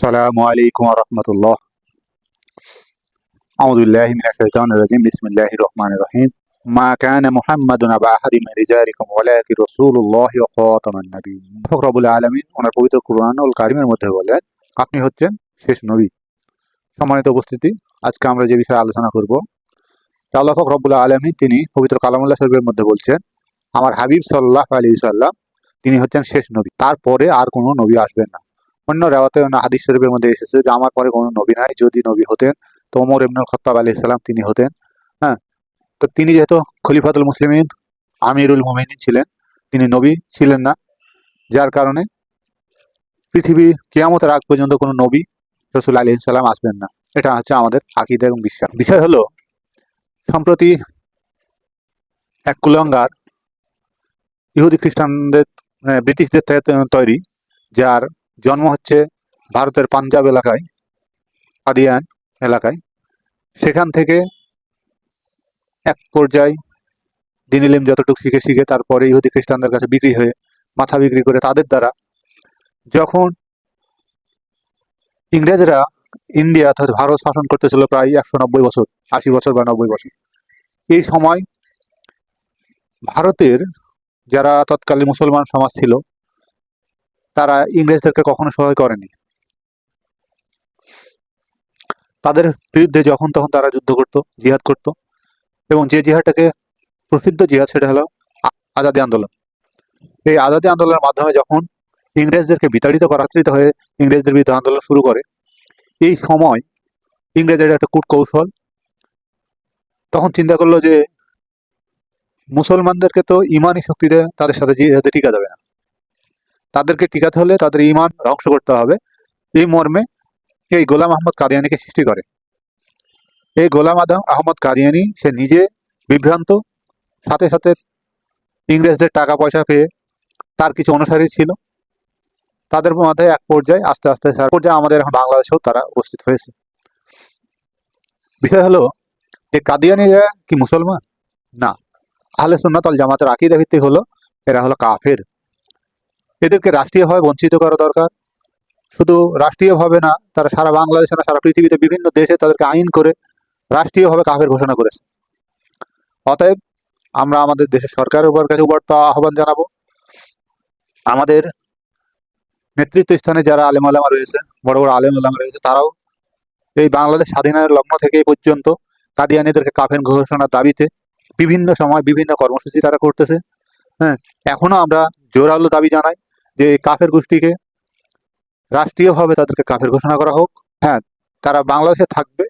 السلام عليكم ورحمة الله. أعوذ بالله من الشيطان الرجيم. بسم الله الرحمن الرحيم. ما كان محمد أبا أحد من رجالكم ولكن رسول الله وخاتم النبيين. রব্বুল আলামিন ওনার পবিত্র কুরআন ও কারিমের মধ্যে বলেন, আপনি হচ্ছেন শেষ নবী। সম্মানিত উপস্থিতি, আজকে আমরা যে বিষয়ে আলোচনা করব, আল্লাহ পাক রব্বুল আলামিন তিনি পবিত্র কালামুল্লাহ শরীফের মধ্যে বলছেন, আমার হাবিব সাল্লাল্লাহু আলাইহি ওয়াসাল্লাম তিনি হচ্ছেন শেষ নবী, তারপরে আর কোনো নবী আসবেন না। অন্য রেওয়াতে হাদিস শরীফের মধ্যে এসেছে যে আমার পরে কোনো নবী নাই, যদি নবী হতেন তো ওমর ইবনুল খাত্তাব আলাইহিস সালাম তিনি হতেন। হ্যাঁ, তো তিনি যেহেতু খলিফাতুল মুসলিমিন আমিরুল মুমিনিন ছিলেন, তিনি নবী ছিলেন না, যার কারণে পৃথিবী কিয়ামতের আগ পর্যন্ত কোনো নবী রাসূল আলাইহিস সালাম আসবেন না। এটা হচ্ছে আমাদের আকীদা এবং বিশ্বাস। বিষয় হলো, সম্প্রতি এক কুলাঙ্গার ইহুদি খ্রিস্টানদের ব্রিটিশদের থেকে তৈরি, যার জন্ম হচ্ছে ভারতের পাঞ্জাব এলাকায়, কাদিয়ান এলাকায়, সেখান থেকে এক পর্যায়ে দিন ইলম যতটুকু শিখে তারপরে ইহুদি খ্রিস্টানদের কাছে বিক্রি হয়ে মাথা বিক্রি করে তাদের দ্বারা যখন ইংরেজরা ইন্ডিয়া অর্থাৎ ভারত শাসন করতেছিল প্রায় 190 বছর, 80 বছর বা 90 বছর, এই সময় ভারতের যারা তৎকালীন মুসলমান সমাজ ছিল তারা ইংরেজদেরকে কখনো সহায় করেনি। তাদের বিরুদ্ধে যখন তখন তারা যুদ্ধ করত, জিহাদ করত, এবং যে জিহাদটাকে প্রসিদ্ধ জিহাদ সেটা হলো আজাদি আন্দোলন। এই আজাদি আন্দোলনের মাধ্যমে যখন ইংরেজদেরকে বিতাড়িত করাত্রিত হয়ে ইংরেজদের বিরুদ্ধে আন্দোলন শুরু করে, এই সময় ইংরেজের একটা কূটকৌশল, তখন চিন্তা করলো যে মুসলমানদেরকে তো ইমানি শক্তিতে তাদের সাথে জিহাদে টিকা যাবে না, তাদেরকে টিকাতে হলে তাদের ইমান ধ্বংস করতে হবে। এই মর্মে এই গোলাম আহমদ কাদিয়ানিকে সৃষ্টি করে। এই গোলাম আহমদ কাদিয়ানি সে নিজে বিভ্রান্ত, সাথে সাথে ইংরেজদের টাকা পয়সা পেয়ে তার কিছু অনুসারী ছিল, তাদের মধ্যে এক পর্যায়ে আস্তে আস্তে আমাদের এখন বাংলাদেশেও তারা উপস্থিত হয়েছে। বিষয় হলো যে কাদিয়ানিরা কি মুসলমান? না, আহলে সুন্নাত ওয়াল জামাতের আকীদা ভিত্তিক হলো এরা হলো কাফের। এদেরকে রাষ্ট্রীয়ভাবে বঞ্চিত করা দরকার। শুধু রাষ্ট্রীয়ভাবে না, তারা সারা বাংলাদেশে না সারা পৃথিবীতে বিভিন্ন দেশে তাদেরকে আইন করে রাষ্ট্রীয়ভাবে কাফের ঘোষণা করেছে। অতএব আমরা আমাদের দেশের সরকারের উপর কাছে উদাত্ত আহ্বান জানাবো, আমাদের নেতৃত্ব স্থানে যারা আলেম আলেমা রয়েছে, বড় বড় আলেম আলেমা রয়েছে, তারাও এই বাংলাদেশ স্বাধীনের লগ্ন থেকে এই পর্যন্ত কাদিয়ানীদেরকে কাফের ঘোষণার দাবিতে বিভিন্ন সময় বিভিন্ন কর্মসূচি তারা করতেছে। হ্যাঁ, এখনো আমরা জোরালো দাবি জানাই যে এই কাফের গোষ্ঠীকে রাষ্ট্রীয়ভাবে তাদেরকে কাফের ঘোষণা করা হোক। হ্যাঁ, তারা বাংলাদেশে থাকবে।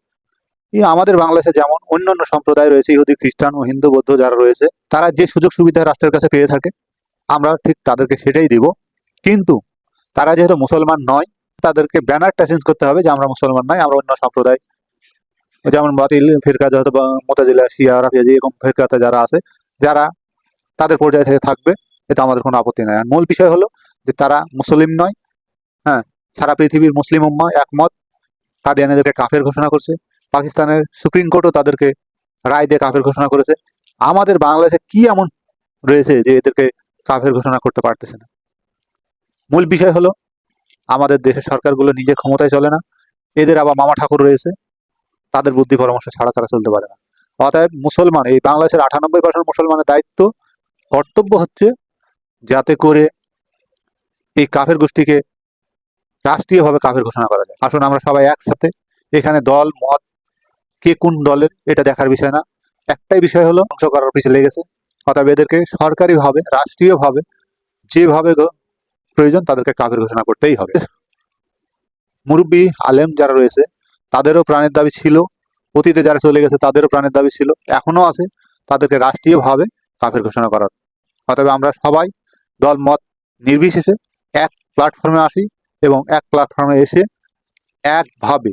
এই আমাদের বাংলাদেশে যেমন অন্যান্য সম্প্রদায় রয়েছে, ইহুদি খ্রিস্টান ও হিন্দু বৌদ্ধ যারা রয়েছে, তারা যে সুযোগ সুবিধা রাষ্ট্রের কাছে পেয়ে থাকে, আমরা ঠিক তাদেরকে সেটাই দিব। কিন্তু তারা যেহেতু মুসলমান নয়, তাদেরকে ব্যানারটা চেঞ্জ করতে হবে যে আমরা মুসলমান নয়, আমরা অন্য সম্প্রদায়, যেমন বাতিল ফিরকা যত মুতাজিলা, শিয়া, রাফিজি, এরকম ফিরকাতে যারা আছে, যারা তাদের পর্যায়ে থেকে থাকবে, এটা আমাদের কোনো আপত্তি নাই। আর মূল বিষয় হলো যে তারা মুসলিম নয়। হ্যাঁ, সারা পৃথিবীর মুসলিম উম্মাহ একমত, কাদিয়ানীদেরকে কাফের ঘোষণা করছে। পাকিস্তানের সুপ্রিম কোর্টও তাদেরকে রায় দিয়ে কাফের ঘোষণা করেছে। আমাদের বাংলাদেশে কি এমন রয়েছে যে এদেরকে কাফের ঘোষণা করতে পারতেছে না? মূল বিষয় হলো আমাদের দেশের সরকারগুলো নিজের ক্ষমতায় চলে না, এদের আবার মামা ঠাকুর রয়েছে, তাদের বুদ্ধি পরামর্শ ছাড়া তারা চলতে পারে না। অতএব মুসলমান, এই বাংলাদেশের 98% মুসলমানের দায়িত্ব, কর্তব্য হচ্ছে যাতে করে এই কাফের গোষ্ঠীকে রাষ্ট্রীয়ভাবে কাফের ঘোষণা করা যায়। আসুন আমরা সবাই একসাথে, এখানে দল মত কে কোন দলের এটা দেখার বিষয় না, একটাই বিষয় হলো ধ্বংস করার পিছনে লেগেছে। অতএব এদেরকে সরকারিভাবে রাষ্ট্রীয়ভাবে যেভাবে প্রয়োজন তাদেরকে কাফের ঘোষণা করতেই হবে। মুরব্বী আলেম যারা রয়েছে তাদেরও প্রাণের দাবি ছিল, অতীতে যারা চলে গেছে তাদেরও প্রাণের দাবি ছিল, এখনো আছে, তাদেরকে রাষ্ট্রীয়ভাবে কাফের ঘোষণা করার। অতএব আমরা সবাই দল মত নির্বিশেষে এক প্ল্যাটফর্মে আসি এবং এক প্ল্যাটফর্মে এসে একভাবে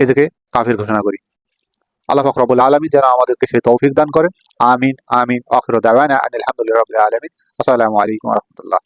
এদেরকে কাফের ঘোষণা করি। আল্লাহ পাক রব্বুল আলামিন যেন আমাদেরকে সেই তৌফিক দান করেন। আমিন আমিন। আখিরু দাওয়ানা আনিল হামদুলিল্লাহি রাব্বিল আলামিন। আসসালামু আলাইকুম ওয়া রাহমাতুল্লাহ।